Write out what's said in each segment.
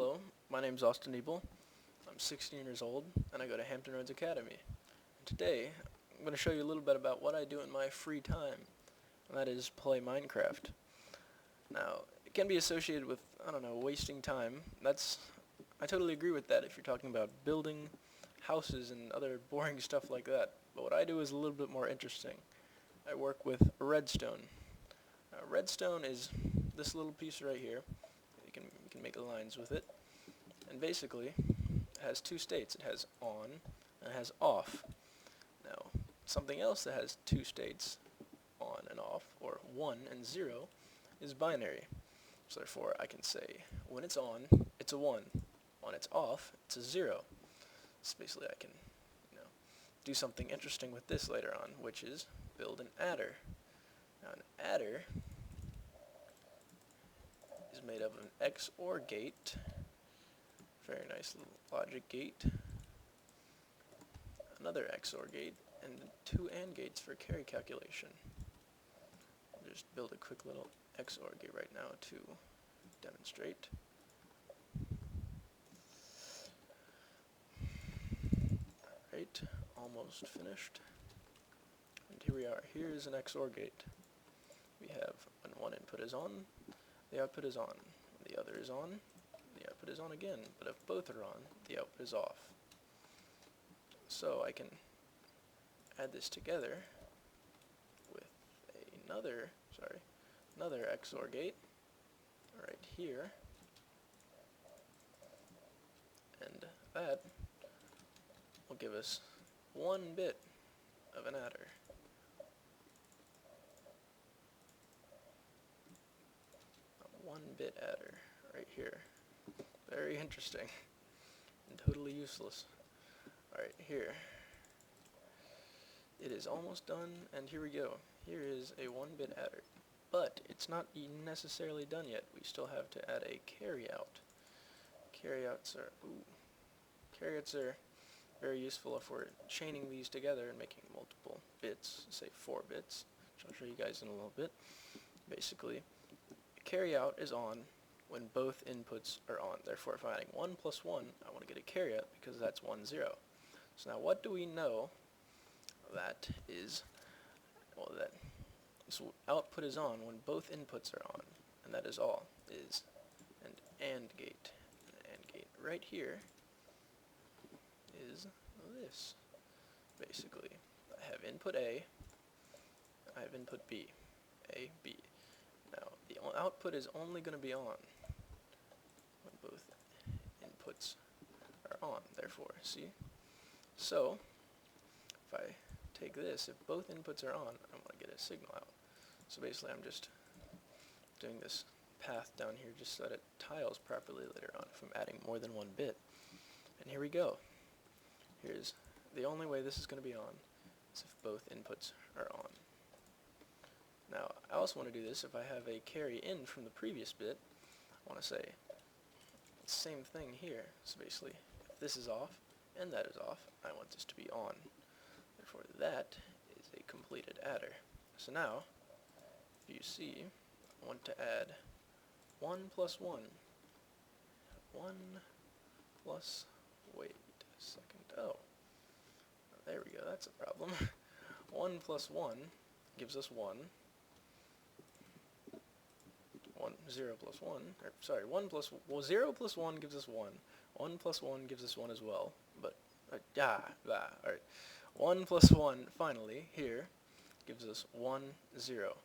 Hello, my name is Austin Ebel. I'm 16 years old, and I go to Hampton Roads Academy. And today, I'm going to show you a little bit about what I do in my free time, and that is play Minecraft. Now, it can be associated with, wasting time. I totally agree with that if you're talking about building houses and other boring stuff like that. But what I do is a little bit more interesting. I work with redstone. Redstone is this little piece right here. You can make lines with it. And basically, it has two states. It has on and it has off. Now, something else that has two states, on and off, or 1 and 0, is binary. So therefore, I can say, when it's on, it's a 1. When it's off, it's a 0. So basically, I can do something interesting with this later on, which is build an adder. Now, an adder is made of an XOR gate, very nice little logic gate, another XOR gate, and two AND gates for carry calculation. I'll just build a quick little XOR gate right now to demonstrate. Alright, almost finished. And here we are. Here's an XOR gate. We have when one input is on, the output is on. When the other is on, the output is on again. But if both are on, the output is off. So I can add this together with another XOR gate right here, and that will give us 1 bit of an adder. A 1-bit adder right here. Very interesting and totally useless. Alright, here. It is almost done, and here we go. Here is a 1-bit adder. But it's not necessarily done yet. We still have to add a carryout. Carryouts are very useful if we're chaining these together and making multiple bits, say 4 bits, which I'll show you guys in a little bit. Basically, carryout is on when both inputs are on. Therefore, if I'm adding 1 plus 1, I want to get a carryout because that's 1, 0. So now what do we know that is, well, that this output is on when both inputs are on, and that is all, is an AND gate. An AND gate right here is this, basically. I have input A, I have input B. A, B. Now, the output is only going to be on when both inputs are on, therefore, see? So, if I take this, if both inputs are on, I want to get a signal out. So basically, I'm just doing this path down here just so that it tiles properly later on if I'm adding more than 1 bit. And here we go. Here's the only way this is going to be on is if both inputs are on. Now, I also want to do this if I have a carry in from the previous bit. I want to say the same thing here. So basically, if this is off and that is off, I want this to be on. Therefore, that is a completed adder. So now, if you see, I want to add 1 plus 1. 1 plus, wait a second, oh, there we go, that's a problem. 1 plus 1 gives us 1. 0 plus 1, or sorry, 0 plus 1 gives us 1. 1 plus 1 gives us 1 as well, but, alright. 1 plus 1, finally, here, gives us 1, 0,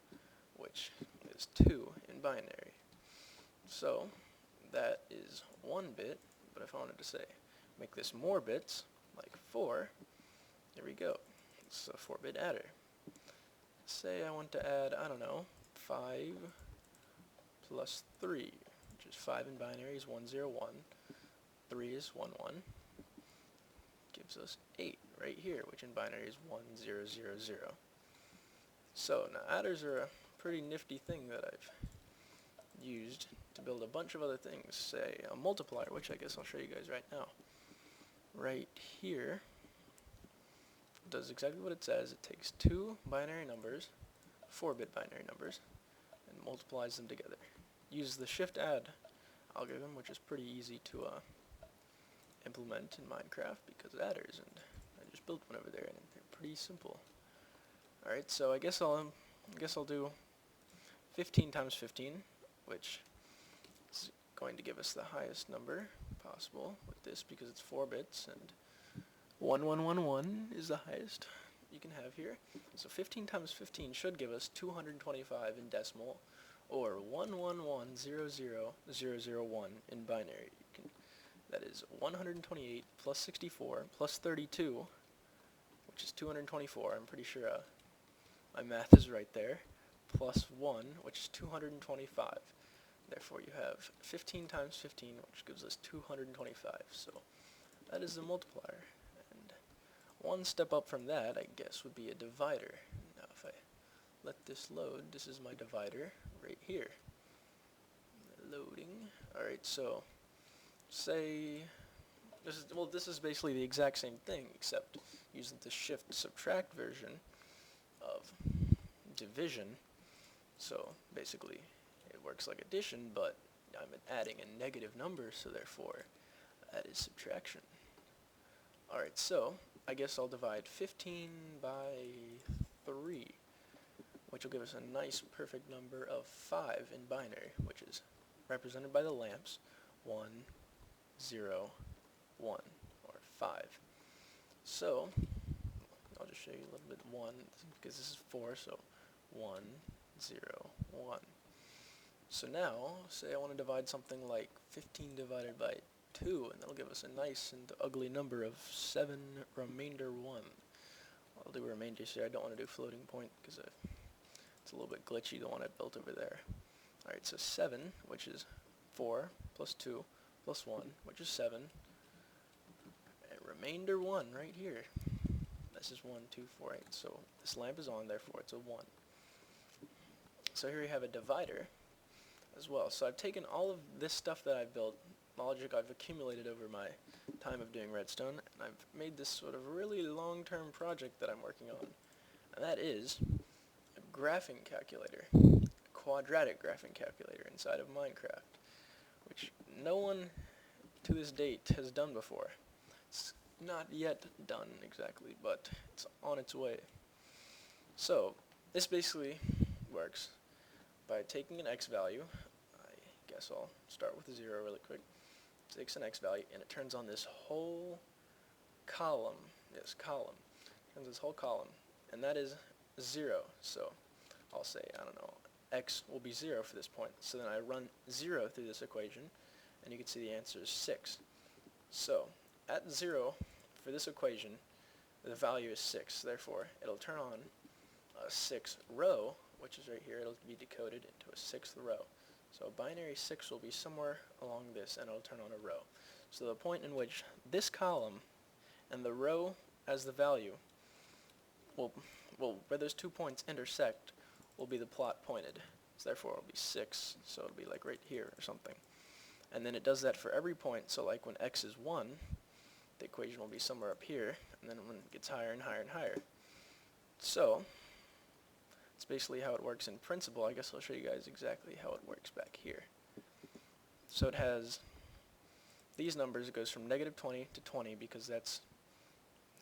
which is 2 in binary. So, that is 1 bit, but if I wanted to say, make this more bits, like 4, there we go. It's a 4-bit adder. Say I want to add, 5 plus 3, which is 5 in binary is 1, 0, 1. 3 is 1, 1. Gives us 8 right here, which in binary is 1, 0, 0, 0. So, now adders are a pretty nifty thing that I've used to build a bunch of other things. Say a multiplier, which I guess I'll show you guys right now. Right here does exactly what it says. It takes 2 binary numbers, 4-bit binary numbers, and multiplies them together. Use the shift add algorithm, which is pretty easy to implement in Minecraft because adders, and I just built one over there, and they're pretty simple. All right, so I guess I'll do 15 times 15, which is going to give us the highest number possible with this because it's 4 bits, and 1111 is the highest you can have here. So 15 times 15 should give us 225 in decimal, or 1110001 in binary. That is 128 plus 64 plus 32, which is 224. I'm pretty sure my math is right there. Plus 1, which is 225. Therefore, you have 15 times 15, which gives us 225. So that is the multiplier. And one step up from that, I guess, would be a divider. Now, if I let this load, this is my divider right here. Loading. All right, so say this is basically the exact same thing, except using the shift subtract version of division. So basically it works like addition, but I'm adding a negative number, so therefore that is subtraction. Alright, so I guess I'll divide 15 by 3, which will give us a nice perfect number of 5 in binary, which is represented by the lamps 1, 0, 1, or 5. So I'll just show you a little bit 1, because this is 4, so 1, 0, 1. So now, say I want to divide something like 15 divided by 2, and that'll give us a nice and ugly number of 7 remainder 1. I'll do remainders here. I don't want to do floating point because it's a little bit glitchy, the one I built over there. Alright, so 7, which is 4 plus 2 plus 1, which is 7. And remainder 1 right here. This is 1, 2, 4, 8. So this lamp is on, therefore it's a 1. So here we have a divider as well. So I've taken all of this stuff that I've built, logic I've accumulated over my time of doing redstone, and I've made this sort of really long-term project that I'm working on. And that is a graphing calculator, a quadratic graphing calculator inside of Minecraft, which no one to this date has done before. It's not yet done exactly, but it's on its way. So this basically works by taking an x value. I guess I'll start with a 0 really quick. It takes an x value and it turns on this whole column. Yes, column. Turns this whole column, and that is 0. So I'll say, I don't know, x will be 0 for this point. So then I run 0 through this equation, and you can see the answer is 6. So at 0 for this equation, the value is 6. Therefore, it'll turn on a 6th row, which is right here. It'll be decoded into a 6th row. So binary 6 will be somewhere along this, and it'll turn on a row. So the point in which this column and the row as the value where those 2 points intersect will be the plot pointed. So therefore it'll be 6, so it'll be like right here or something. And then it does that for every point, so like when x is 1, the equation will be somewhere up here, and then when it gets higher and higher and higher. So it's basically how it works in principle. I guess I'll show you guys exactly how it works back here. So it has these numbers. It goes from negative 20 to 20 because that's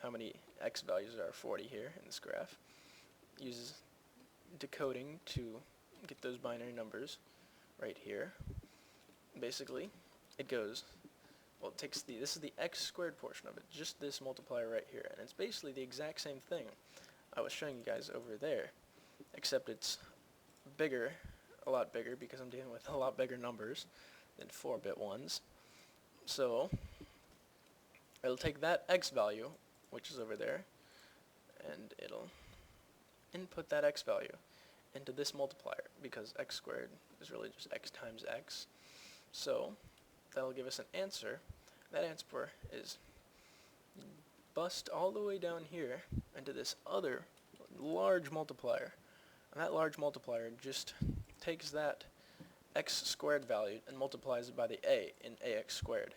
how many x values there are, 40 here in this graph. It uses decoding to get those binary numbers right here. Basically, it goes, well, it takes this is the x squared portion of it, just this multiplier right here, and it's basically the exact same thing I was showing you guys over there, except it's bigger, a lot bigger, because I'm dealing with a lot bigger numbers than 4-bit ones. So it'll take that x value, which is over there, and it'll input that x value into this multiplier, because x squared is really just x times x. So that'll give us an answer. That answer is bust all the way down here into this other large multiplier. And that large multiplier just takes that x squared value and multiplies it by the a in ax squared.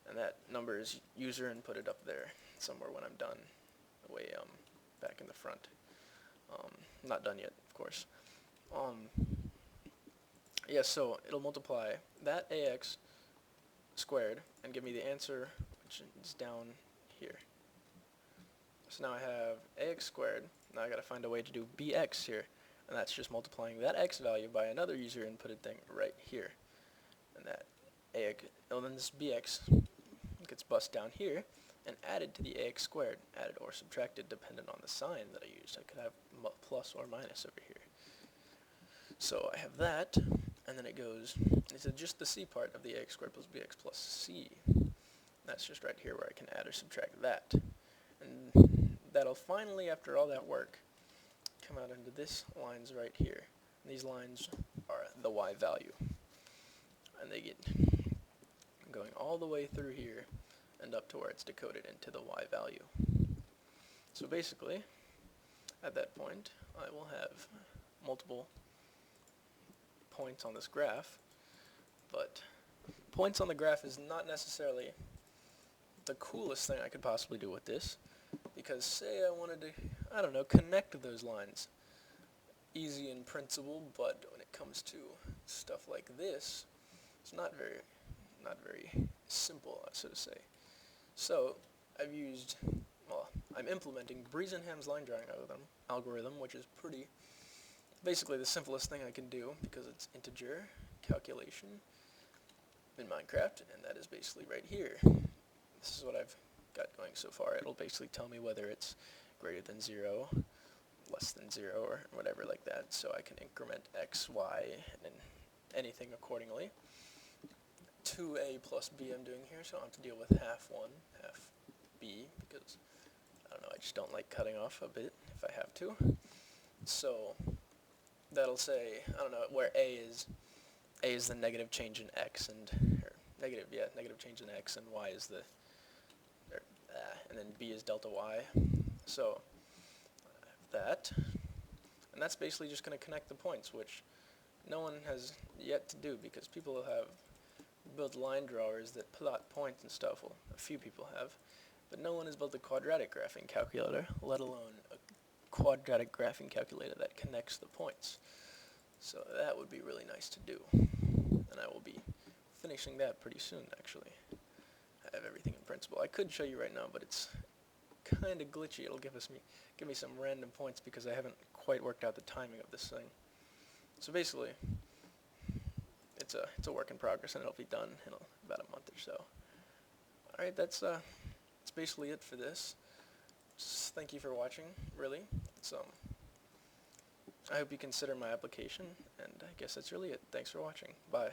And that number is user inputted up there somewhere when I'm done, way back in the front. Not done yet, of course. yeah, so it'll multiply that ax squared and give me the answer, which is down here. So now I have ax squared. Now I gotta find a way to do bx here, and that's just multiplying that x value by another user inputted thing right here. And that ax, well then this bx gets bussed down here and added to the ax squared, added or subtracted dependent on the sign that I used. I could have plus or minus over here. So I have that, and then it goes, it's just the c part of the ax squared plus bx plus c. That's just right here where I can add or subtract that. And that'll finally, after all that work, come out into this lines right here. And these lines are the y value. And they get going all the way through here and up to where it's decoded into the y value. So basically, at that point, I will have multiple points on this graph, but points on the graph is not necessarily the coolest thing I could possibly do with this, because say I wanted to, I don't know, connect those lines. Easy in principle, but when it comes to stuff like this, it's not very simple, so to say. So I've used, well, I'm implementing Breezenham's line drawing algorithm, which is basically the simplest thing I can do because it's integer calculation in Minecraft, and that is basically right here. This is what I've got going so far. It'll basically tell me whether it's greater than 0, less than 0, or whatever like that, so I can increment x, y, and anything accordingly. 2a plus b I'm doing here, so I don't have to deal with half 1, half b, because, I don't know, I just don't like cutting off a bit if I have to. So that'll say, I don't know, where a is the negative change in x, and negative change in x, and y is the, and then b is delta y. So I have that, and that's basically just going to connect the points, which no one has yet to do, because people have built line drawers that plot points and stuff. Well, a few people have, but no one has built a quadratic graphing calculator, let alone a quadratic graphing calculator that connects the points. So that would be really nice to do, and I will be finishing that pretty soon, actually. I have everything in principle. I could show you right now, but it's kind of glitchy. It'll give me some random points because I haven't quite worked out the timing of this thing. So basically, it's a work in progress, and it'll be done in about a month or so. All right, that's basically it for this. Just thank you for watching. Really, I hope you consider my application, and I guess that's really it. Thanks for watching. Bye.